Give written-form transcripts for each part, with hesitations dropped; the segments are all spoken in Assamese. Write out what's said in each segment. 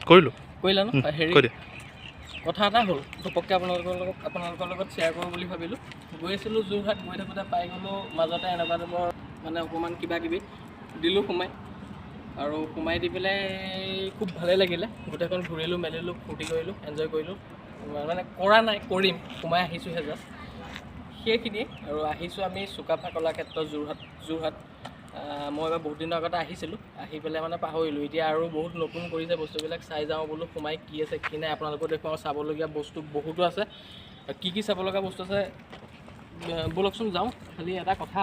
কৰিলোঁ কৰিলা ন হেৰি কৈ দিয়া কথা এটা হ'ল ঘপককৈ আপোনালোকৰ লগত শ্বেয়াৰ কৰোঁ বুলি ভাবিলোঁ গৈ আছিলোঁ যোৰহাট গৈ থাকোঁতে পাই গ'লোঁ মাজতে এনেকুৱা টাইপৰ মানে অকণমান কিবা কিবি দিলোঁ সোমাই আৰু সোমাই দি পেলাই খুব ভালেই লাগিলে গোটেইখন ঘূৰিলোঁ মেলিলোঁ ফূৰ্তি কৰিলোঁ এনজয় কৰিলোঁ মানে কৰা নাই কৰিম সোমাই আহিছোঁহে জাষ্ট সেইখিনিয়ে আৰু আহিছোঁ আমি চুকাফা কলাক্ষেত্ৰ যোৰহাট মই এবাৰ বহুত দিনৰ আগতে আহিছিলোঁ আহি পেলাই মানে পাহৰিলোঁ এতিয়া আৰু বহুত নতুন কৰিছে বস্তুবিলাক চাই যাওঁ বোলো সোমাই কি আছে কি নাই আপোনালোকেও দেখুৱাওঁ চাবলগীয়া বস্তু বহুতো আছে কি চাব লগা বস্তু আছে ব'লকচোন যাওঁ খালি এটা কথা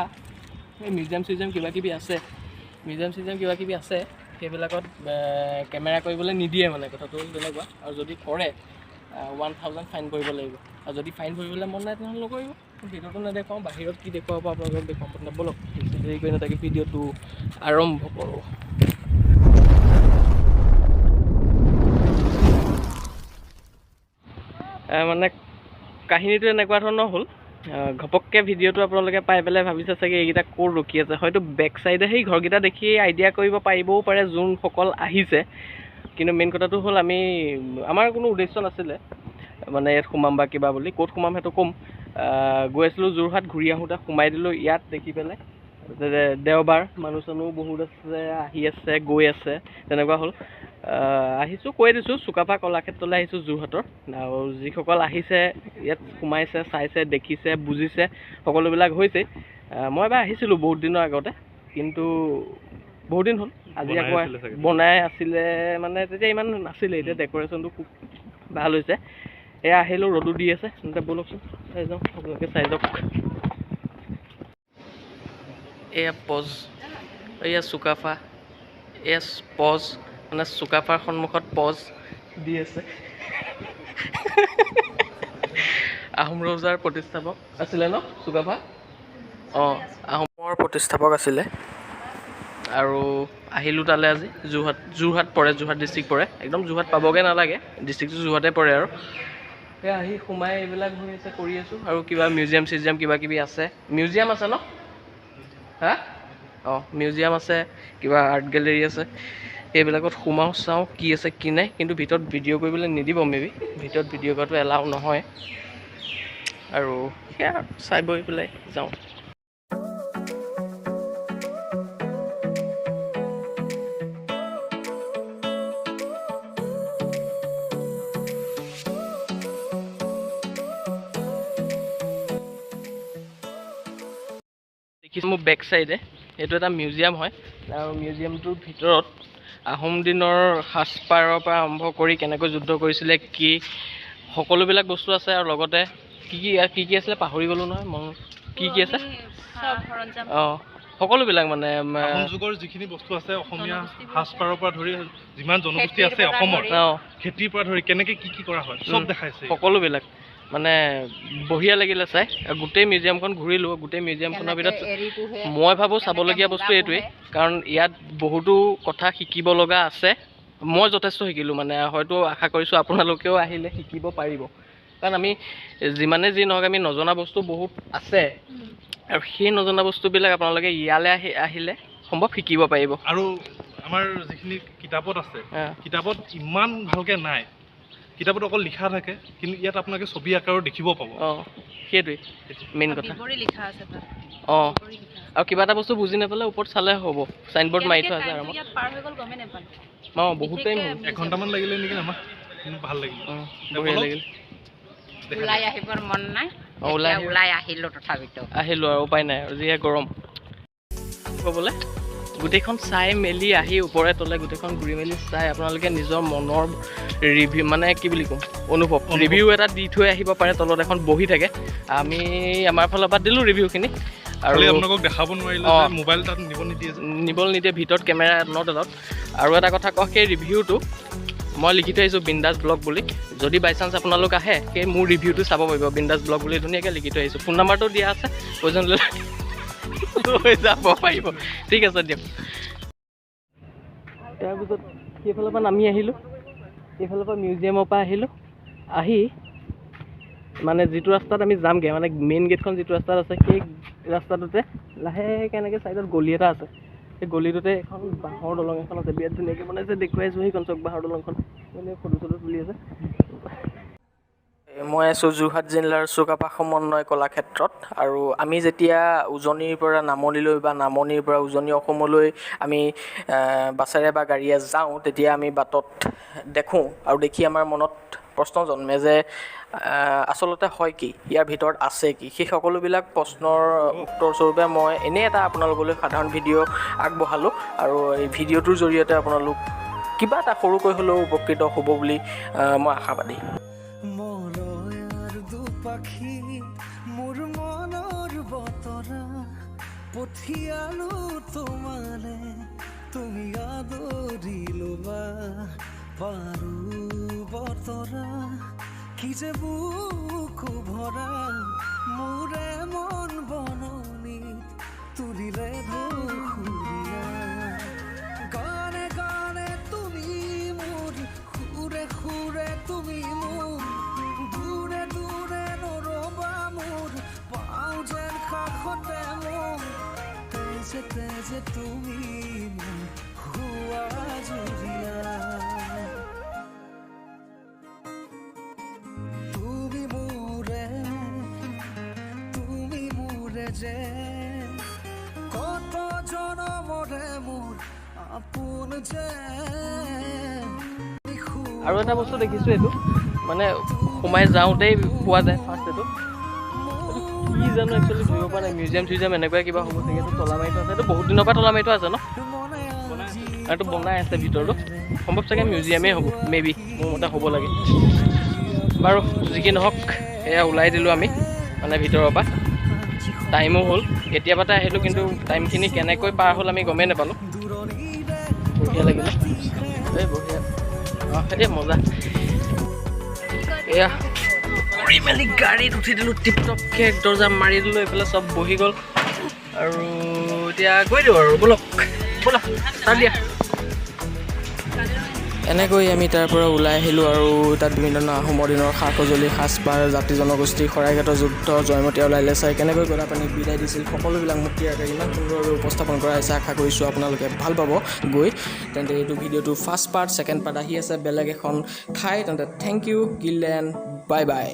এই মিউজিয়াম কিবা কিবি আছে কিবা কিবি আছে সেইবিলাকত কেমেৰা কৰিবলৈ নিদিয়ে মানে কথাটো হ'ল তেনেকুৱা আৰু যদি কৰে 1000 ফাইন কৰিব লাগিব আৰু যদি ফাইন ভৰিবলৈ মন নাই তেনেহ'লে নকৰিব ভিডিঅ'টো নেদেখুৱাওঁ বাহিৰত কি দেখুৱাব আপোনালোকক দেখুৱাওঁ ব'লক দেৰি কৰি নাথাকি ভিডিঅ'টো আৰম্ভ কৰোঁ মানে কাহিনীটো এনেকুৱা ধৰণৰ হ'ল ঘপককৈ ভিডিঅ'টো আপোনালোকে পাই পেলাই ভাবিছে চাগে এইকেইটা ক'ত ৰখি আছে হয়তো বেক চাইডে সেই ঘৰকেইটা দেখি আইডিয়া কৰিব পাৰিবও পাৰে যোনসকল আহিছে কিন্তু মেইন কথাটো হ'ল আমাৰ কোনো উদ্দেশ্য নাছিলে মানে ইয়াত সোমাম বা কিবা বুলি ক'ত সোমাম সেইটো ক'ম গৈ আছিলোঁ যোৰহাট ঘূৰি আহোঁতে সোমাই দিলোঁ ইয়াত দেখি পেলাই দেওবাৰ মানুহ চানুহ বহুত আছে আহি আছে গৈ আছে তেনেকুৱা হ'ল আহিছোঁ কৈ দিছোঁ চুকাফা কলাক্ষেত্ৰলৈ আহিছোঁ যোৰহাটৰ আৰু যিসকল আহিছে ইয়াত সোমাইছে চাইছে দেখিছে বুজিছে সকলোবিলাক হৈছে মই এবাৰ আহিছিলোঁ বহুত দিনৰ আগতে কিন্তু বহুত দিন হ'ল আজি আকৌ বনাই আছিলে মানে তেতিয়া ইমান নাছিলে এতিয়া ডেক'ৰেশ্যনটো খুব ভাল হৈছে এয়া আহিলোঁ ৰ'দো দি আছে তেন্তে ব'লকচোন চাই যাওঁ আপোনালোকে চাই যাওক এয়া পজ এয়া চুকাফা এয়া পজ মানে চুকাফাৰ সন্মুখত পজ দি আছে আহোম ৰজাৰ প্ৰতিষ্ঠাপক আছিলে ন চুকাফা অঁ আহোমৰ প্ৰতিষ্ঠাপক আছিলে আৰু আহিলোঁ তালৈ আজি যোৰহাট পৰে যোৰহাট ডিষ্ট্ৰিক্ট পৰে একদম যোৰহাট পাবগৈ নালাগে ডিষ্ট্ৰিক্টটো যোৰহাটে পৰে আৰু সেই আহি সোমাই এইবিলাক হৈ আছে কৰি আছোঁ আৰু কিবা মিউজিয়াম কিবা কিবি আছে মিউজিয়াম আছে ন হা অঁ মিউজিয়াম আছে কিবা আৰ্ট গেলেৰী আছে সেইবিলাকত সোমাওঁ চাওঁ কি আছে কি নাই কিন্তু ভিতৰত ভিডিঅ' কৰিবলৈ নিদিব মেবি ভিতৰত ভিডিঅ' কৰাটো এলাউ নহয় আৰু সেয়া চাই বৈ পেলাই যাওঁ দেখিছোঁ মোৰ বেক চাইডে এইটো এটা মিউজিয়াম হয় আৰু মিউজিয়ামটোৰ ভিতৰত আহোম দিনৰ সাজপাৰৰ পৰা আৰম্ভ কৰি কেনেকৈ যুদ্ধ কৰিছিলে কি সকলোবিলাক বস্তু আছে আৰু লগতে কি আছিলে পাহৰি গ'লোঁ নহয় কি আছে অঁ সকলোবিলাক মানে আহোম যুগৰ যিখিনি বস্তু আছে অসমীয়া সাজপাৰৰ পৰা ধৰি যিমান জনগোষ্ঠী আছে অসমৰ খেতিৰ পৰা ধৰি কেনেকৈ কি কৰা হয় চব দেখাইছে সকলোবিলাক মানে বঢ়িয়া লাগিলে চাই গোটেই মিউজিয়ামখন ঘূৰিলোঁ গোটেই মিউজিয়ামখনৰ ভিতৰত মই ভাবোঁ চাবলগীয়া বস্তু এইটোৱেই কাৰণ ইয়াত বহুতো কথা শিকিব লগা আছে মই যথেষ্ট শিকিলোঁ মানে হয়তো আশা কৰিছোঁ আপোনালোকেও আহিলে শিকিব পাৰিব কাৰণ আমি যিমানে যি নহওক আমি নজনা বস্তু বহুত আছে আৰু সেই নজনা বস্তুবিলাক আপোনালোকে ইয়ালৈ আহিলে সম্ভৱ শিকিব পাৰিব আৰু আমাৰ যিখিনি কিতাপত আছে কিতাপত ইমান ভালকৈ নাই কিতাপত অকল লিখা থাকে কিন্তু ইয়াত আপোনালোকে ছবি আকাৰো দেখিব পাব অঁ সেইটোৱেই মেইন কথা অঁ আৰু কিবা এটা বস্তু বুজি নাপালে ওপৰত চালে হ'ব চাইনবোৰ্ড মাৰি থোৱা আছে আৰু অঁ বহুত টাইম হ'ল 1 ঘণ্টামান লাগিলে নেকি আমাৰ কিন্তু ভাল লাগিল বঢ়িয়া লাগিল ওলাই আহিবৰ মন নাই ওলাই আহিলোঁ তথাপিতো আহিলোঁ আৰু উপায় নাই আৰু যিহে গৰম ক'বলৈ গোটেইখন চাই মেলি আহি ওপৰে তলে গোটেইখন ঘূৰি মেলি চাই আপোনালোকে নিজৰ মনৰ ৰিভিউ মানে কি বুলি ক'ম অনুভৱ ৰিভিউ এটা দি থৈ আহিব পাৰে তলত এখন বহি থাকে আমি আমাৰ ফালৰ পৰা দিলোঁ ৰিভিউখিনি আৰু আপোনালোকক দেখাব নোৱাৰিলে মোবাইল তাত নিব নিদিয়ে ভিতৰত কেমেৰা নট আৰু এটা কথা কওঁ সেই ৰিভিউটো মই লিখি থৈ আহিছোঁ বিন্দাছ ব্লগ বুলি যদি বাই চান্স আপোনালোক আহে সেই মোৰ ৰিভিউটো চাব পাৰিব বিন্দাছ ব্লগ বুলি ধুনীয়াকৈ লিখি থৈ আহিছোঁ ফোন নাম্বাৰটো দিয়া আছে প্ৰয়োজন লৈ যাব পাৰিব ঠিক আছে দিয়ক তাৰপিছত সেইফালৰ পৰা নামি আহিলোঁ এইফালৰ পৰা মিউজিয়ামৰ পৰা আহি মানে যিটো ৰাস্তাত আমি যামগৈ মানে মেইন গেটখন যিটো ৰাস্তাত আছে সেই ৰাস্তাটোতে লাহেকৈ এনেকৈ চাইডত গলি এটা আছে এই গলিটোতে এখন বাঁহৰ দলং এখন আছে, বিৰাট ধুনীয়াকৈ বনাইছে, দেখুৱাইছোঁ সেইখন চক বাঁহৰ দলংখন, মানে ফটো চটো তুলি আছে। মই আছোঁ যোৰহাট জিলাৰ চুকাফা সমন্বয় কলাক্ষেত্ৰত, আৰু আমি যেতিয়া উজনিৰ পৰা নামনিলৈ বা নামনিৰ পৰা উজনি অসমলৈ আমি বাছেৰে বা গাড়ীয়ে যাওঁ, তেতিয়া আমি বাটত দেখোঁ আৰু দেখি আমাৰ মনত প্ৰশ্ন জন্মে যে আচলতে হয় কি, ইয়াৰ ভিতৰত আছে কি। সেই সকলোবিলাক প্ৰশ্নৰ উত্তৰস্বৰূপে মই এনেই এটা আপোনালোকলৈ সাধাৰণ ভিডিঅ' আগবঢ়ালোঁ, আৰু এই ভিডিঅ'টোৰ জৰিয়তে আপোনালোক কিবা এটা সৰুকৈ হ'লেও উপকৃত হ'ব বুলি মই আশাবাদী। পাখি মোৰ মনৰ বতৰা পঠিয়ালো তোমালে, তুমি আদৰি ল'বা পাৰো বতৰা, কি যে বুকু ভৰা মোৰে মন বননিত তুলিলে ধুৰীয়া, গানে গানে তুমি মোৰ, সুৰে সুৰে তুমি মোৰ, দূৰে দূৰে নৰবা মোৰ, পাওঁ যেন কাষতে মোৰ, তেজে তেজে তুমি মোৰ হোৱা জুৰীয়া, তুমি মোৰে যে কত জনমৰে মোৰ আপোন যে। আৰু এটা বস্তু দেখিছোঁ, এইটো মানে সোমাই যাওঁতেই পোৱা যায় ফাৰ্ষ্ট, এইটো কি জানো একচুৱেলি ধৰিব পৰা নাই, মিউজিয়াম চিউজিয়াম এনেকুৱা কিবা হ'ব চাগে। এইটো তলা মাৰি থোৱা আছে, এইটো বহুত দিনৰ পৰা তলা মাৰি থোৱা আছে ন, আৰু এইটো বনাই আছে ভিতৰটো, সম্ভৱ চাগে মিউজিয়ামেই হ'ব, মেবি মোৰ মতে হ'ব লাগে। বাৰু যি কি নহওক, এয়া ওলাই দিলোঁ আমি মানে ভিতৰৰ পৰা, টাইমো হ'ল, কেতিয়াবাতে আহিলোঁ কিন্তু টাইমখিনি কেনেকৈ পাৰ হ'ল আমি গমেই নাপালোঁ। বঢ়িয়া লাগিলে, এই বঢ়িয়া, এতিয়া মজা। এয়া কৰি মেলি গাড়ীত উঠি দিলোঁ, টিপটপকৈ দৰ্জা মাৰি দিলোঁ, এইফালে চব বহি গ'ল, আৰু এতিয়া গৈ দিওঁ আৰু ব'লক ব'লক তাৰ দিয়া। এনেকৈ আমি তাৰ পৰা ওলাই আহিলোঁ, আৰু তাত বিভিন্ন ধৰণৰ আহোমৰ দিনৰ সা সঁজুলি, সাজপাৰ, জাতি জনগোষ্ঠী, শৰাইঘাটৰ যুদ্ধ, জয়মতী আৰু লাইলে চাই কেনেকৈ গদাপানীক বিদায় দিছিল, সকলোবিলাক মূৰ্তিৰে ইমান সুন্দৰভাৱে উপস্থাপন কৰা হৈছে। আশা কৰিছোঁ আপোনালোকে ভাল পাব গৈ। তেন্তে এইটো ভিডিঅ'টো ফাৰ্ষ্ট পাৰ্ট, ছেকেণ্ড পাৰ্ট আহি আছে বেলেগ এখন ঠাই। তেন্তে থেংক ইউ, গিলেন, বাই বাই।